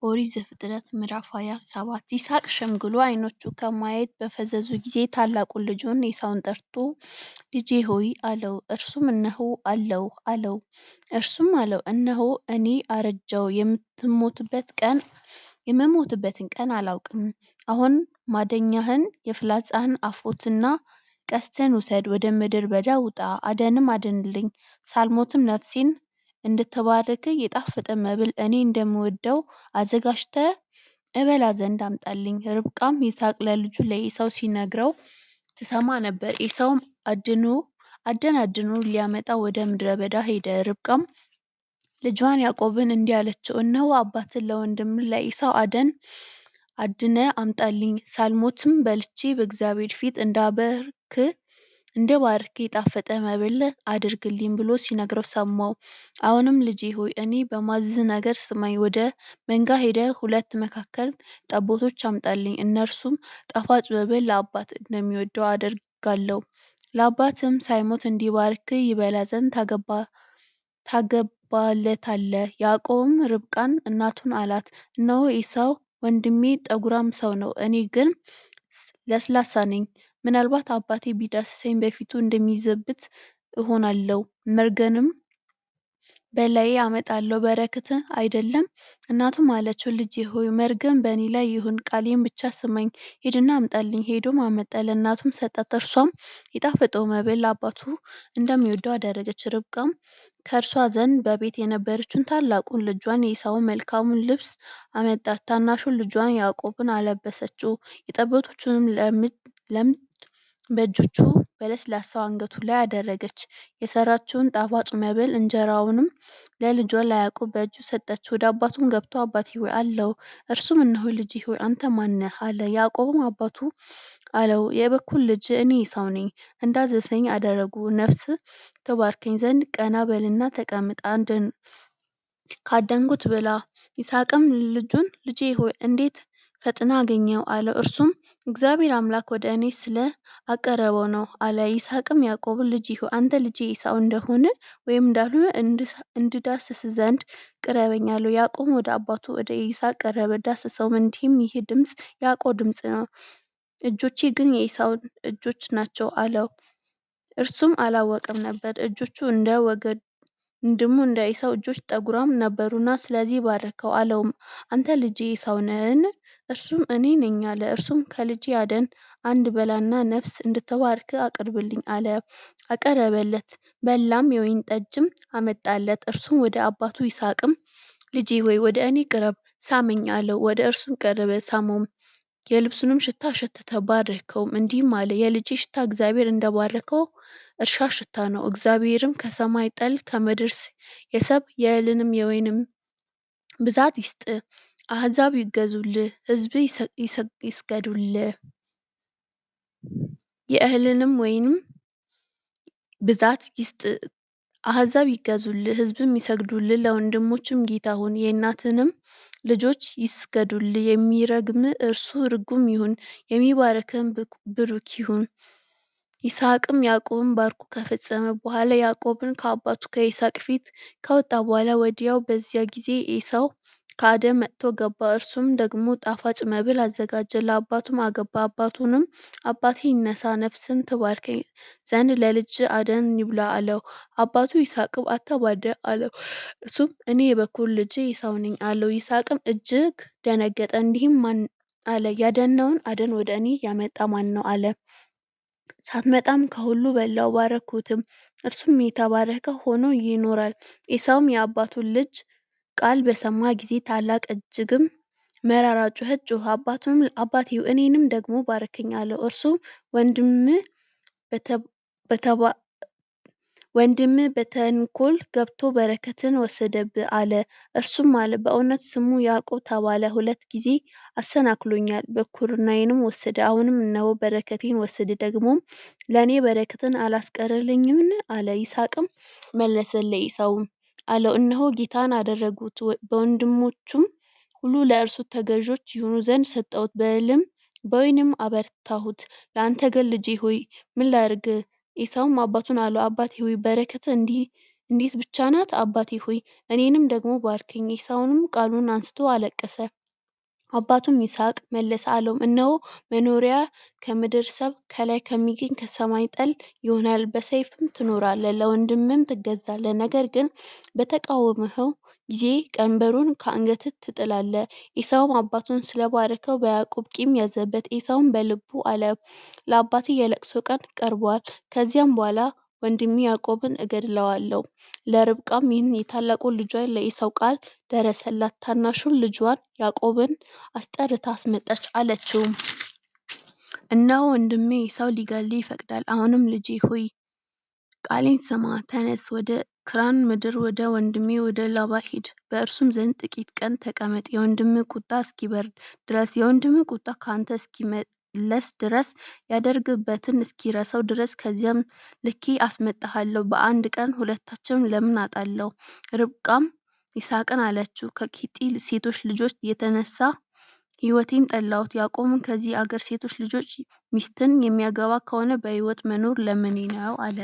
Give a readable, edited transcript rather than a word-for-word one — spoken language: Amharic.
ኦሪት ዘፍጥረት ምዕራፍ 27 ይስሐቅ ሸምግሎ ዓይኖቹ ከማየት በፈዘዙ ጊዜ ታላቁን ልጁን ኤሳውን ጠርቶ ልጄ ሆይ አለው። እርሱም እነሆ አለው። እርሱም አለው እነሆ እኔ አረጀሁ፣ የምሞትበትን ቀን አላውቅም። አሁን ማደኛህን፣ የፍላጻህን አፎትና ቀስትህን ውሰድ፣ ወደ ምድረ በዳ ውጣ፣ አደንም አድንልኝ፣ ሳልሞትም ነፍሴን እንድትባርክ የጣፈጠ መብል እኔ እንደምወደው አዘጋጅተህ እበላ ዘንድ አምጣልኝ። ርብቃም ይስሐቅ ለልጁ ለዔሳው ሲነግረው ትሰማ ነበር። ኤሳውም አደን አድኖ ሊያመጣ ወደ ምድረ በዳ ሄደ። ርብቃም ልጇን ያዕቆብን እንዲህ አለችው፣ እነሆ አባትህ ለወንድምህ ለዔሳው አደን አድነህ አምጣልኝ፣ ሳልሞትም በልቼ በእግዚአብሔር ፊት እንድባርክ የጣፈጠ መብል አድርግልኝ ብሎ ሲነግረው ሰማው። አሁንም ልጄ ሆይ እኔ በማዝዝህ ነገር ስማኝ። ወደ መንጋ ሄደህ 2 መካከል ጠቦቶች አምጣልኝ። እነርሱም ጣፋጭ መብል ለአባትህ እንደሚወደው አደርጋለሁ። ለአባትህም ሳይሞት እንዲባርክ ይበላ ዘንድ ታገባለታለህ። ያዕቆብም ርብቃን እናቱን አላት፣ እነሆ ኤሳው ወንድሜ ጠጕራም ሰው ነው፣ እኔ ግን ለስላሳ ነኝ። ምናልባት አባቴ ቢዳስሰኝ በፊቱ እንደሚዘብት እሆናለሁ፣ መርገምንም በላዬ አመጣለሁ፣ በረከት አይደለም። እናቱም አለችው፣ ልጄ ሆይ መርገም በእኔ ላይ ይሁን፣ ቃሌን ብቻ ስማኝ። ሂድና አምጣልኝ። ሄዶም አመጣ፣ ለእናቱም ሰጣት። እርሷም የጣፈጠው መብል ለአባቱ እንደሚወደው አደረገች። ርብቃም ከእርሷ ዘንድ በቤት የነበረችውን ታላቁን ልጇን የዔሳውን መልካሙን ልብስ አመጣች፣ ታናሹን ልጇን ያዕቆብን አለበሰችው። የጠቦቶቹንም ለምድ በእጆቹ በለስላሳው አንገቱ ላይ አደረገች። የሠራችውን ጣፋጭ መብል እንጀራውንም ለልጇ ለያዕቆብ በእጁ ሰጠችው። ወደ አባቱም ገብቶ አባቴ ሆይ አለው። እርሱም እነሆ ልጄ ሆይ አንተ ማን ነህ አለ። ያዕቆብም አባቱ አለው የበኵር ልጅ እኔ ኤሳው ነኝ። እንዳዘዝኸኝ አደረግሁ። ነፍስህ ትባርከኝ ዘንድ ቀና በልና ተቀመጥ፣ ካደንሁት ብላ። ይስሐቅም ልጁን ልጄ ሆይ እንዴት ፈጥነህ አገኘኸው አለው። እርሱም እግዚአብሔር አምላክ ወደ እኔ ስለ አቀረበው ነው አለ። ይስሐቅም ያዕቆብን ልጄ ሆይ አንተ ልጄ ኤሳው እንደሆነ ወይም እንዳልሆነ እንድዳስስህ ዘንድ ቅረበኝ አለው። ያዕቆብም ወደ አባቱ ወደ ይስሐቅ ቀረበ፣ ዳሰሰውም፣ እንዲህም ይህ ድምፅ የያዕቆብ ድምፅ ነው፣ እጆቼ ግን የዔሳው እጆች ናቸው አለው። እርሱም አላወቀም ነበር፣ እጆቹ እንደ ወንድሙ እንደ ዔሳው እጆች ጠጕራም ነበሩና፣ ስለዚህ ባረከው። አለውም አንተ ልጄ ኤሳው ነህን? እርሱም እኔ ነኝ አለ። እርሱም ከልጄ አደን አንድ በላና ነፍስ እንድትባርክ አቅርብልኝ አለ። አቀረበለት፣ በላም፣ የወይን ጠጅም አመጣለት። እርሱም ወደ አባቱ ይስሐቅም ልጄ ሆይ ወደ እኔ ቅረብ፣ ሳመኝ አለው። ወደ እርሱም ቀረበ፣ ሳመውም፣ የልብሱንም ሽታ አሸተተ፣ ባረከውም። እንዲህም አለ የልጄ ሽታ እግዚአብሔር እንደባረከው እርሻ ሽታ ነው። እግዚአብሔርም ከሰማይ ጠል ከምድር የሰብ የእህልንም የወይንም ብዛት ይስጥ። አሕዛብ ይገዙልህ፣ ሕዝብህ ይስገዱልህ። የእህልንም ወይንም ብዛት ይስጥ። አሕዛብ ይገዙልህ፣ ሕዝብም ይሰግዱልህ። ለወንድሞችም ጌታ ሁን፣ የእናትህንም ልጆች ይስገዱልህ። የሚረግምህ እርሱ ርጉም ይሁን፣ የሚባርክህም ቡሩክ ይሁን። ይስሐቅም ያዕቆብን ባርኮ ከፈጸመ በኋላ ያዕቆብን ከአባቱ ከይስሐቅ ፊት ካወጣ በኋላ ወዲያው በዚያ ጊዜ ኤሳው ከአደን መጥቶ ገባ። እርሱም ደግሞ ጣፋጭ መብል አዘጋጀ፣ ለአባቱም አገባ። አባቱንም አባቴ ይነሣ፣ ነፍስህም ትባርከኝ ዘንድ ለልጅህ አደን ይብላ አለው። አባቱ ይስሐቅም አታማርር አለው። እርሱም እኔ የበኵር ልጅህ ኤሳው ነኝ አለው። ይስሐቅም እጅግ ደነገጠ፣ እንዲህም አለ ያደነውን አደን ወደ እኔ ያመጣ ማን ነው አለ። ሳትመጣም ከሁሉ በላሁ፣ ባረክሁትም፣ እርሱም የተባረከ ሆኖ ይኖራል። ኤሳውም የአባቱን ልጅ ቃል በሰማ ጊዜ ታላቅ እጅግም መራራ ጩኸት ጮኸ። አባቱንም አባቴ እኔንም ደግሞ ባርከኝ አለው። እርሱም ወንድምህ በተንኰል ገብቶ በረከትን ወሰደብህ አለ። እርሱም አለ በእውነት ስሙ ያዕቆብ ተባለ፣ 2 ጊዜ አሰናክሎኛል፣ ብኵርናዬንም ወሰደ። አሁንም እነሆ በረከቴን ወሰደ፣ ደግሞም ለእኔ በረከትን አላስቀረልኝምን አለ። ይስሐቅም መለሰ ለዔሳውም አለው እነሆ ጌታን አደረግሁት፣ በወንድሞቹም ሁሉ ለእርሱ ተገዦች ይሆኑ ዘንድ ሰጠሁት፣ በእህልም በወይንም አበረታሁት። ለአንተ ግን ልጄ ሆይ ምን ላድርግ? ኤሳውም አባቱን አለው አባቴ ሆይ በረከትህ እንዴት ብቻ ናት? አባቴ ሆይ እኔንም ደግሞ ባርከኝ። ኤሳውንም ቃሉን አንስቶ አለቀሰ። አባቱም ይስሐቅ መለሰ አለውም፣ እነሆ መኖሪያ ከምድር ሰብ ከላይ ከሚገኝ ከሰማይ ጠል ይሆናል። በሰይፍም ትኖራለህ፣ ለወንድምህም ትገዛለህ። ነገር ግን በተቃወምኸው ጊዜ ቀንበሩን ከአንገትህ ትጥላለህ። ኤሳውም አባቱን ስለባረከው በያዕቆብ ቂም ያዘበት። ኤሳውም በልቡ አለ፣ ለአባቴ የለቅሶ ቀን ቀርቧል፣ ከዚያም በኋላ ወንድሜ ያዕቆብን እገድለዋለሁ። ለርብቃም ይህን የታላቁን ልጇን ለዔሳው ቃል ደረሰላት። ታናሹን ልጇን ያዕቆብን አስጠርታ አስመጣች፣ አለችውም፣ እነሆ ወንድምህ ዔሳው ሊገድልህ ይፈቅዳል። አሁንም ልጄ ሆይ ቃሌን ስማ፣ ተነስ፣ ወደ ክራን ምድር ወደ ወንድሜ ወደ ላባ ሂድ፣ በእርሱም ዘንድ ጥቂት ቀን ተቀመጥ፣ የወንድምህ ቁጣ እስኪበርድ ድረስ፣ የወንድምህ ቁጣ ከአንተ እስኪመለስ ድረስ፣ ያደረገብትን እስኪረሳው ድረስ፣ ከዚያም ልኬ አስመጣሃለሁ። በአንድ ቀን ሁለታችንን ለምን አጣለሁ? ርብቃም ይስሐቅን አለችው፣ ከኬጢ ሴቶች ልጆች የተነሣ ሕይወቴን ጠላሁት። ያዕቆብም ከዚህ አገር ሴቶች ልጆች ሚስትን የሚያገባ ከሆነ በሕይወት መኖር ለምኔ ነው አለ።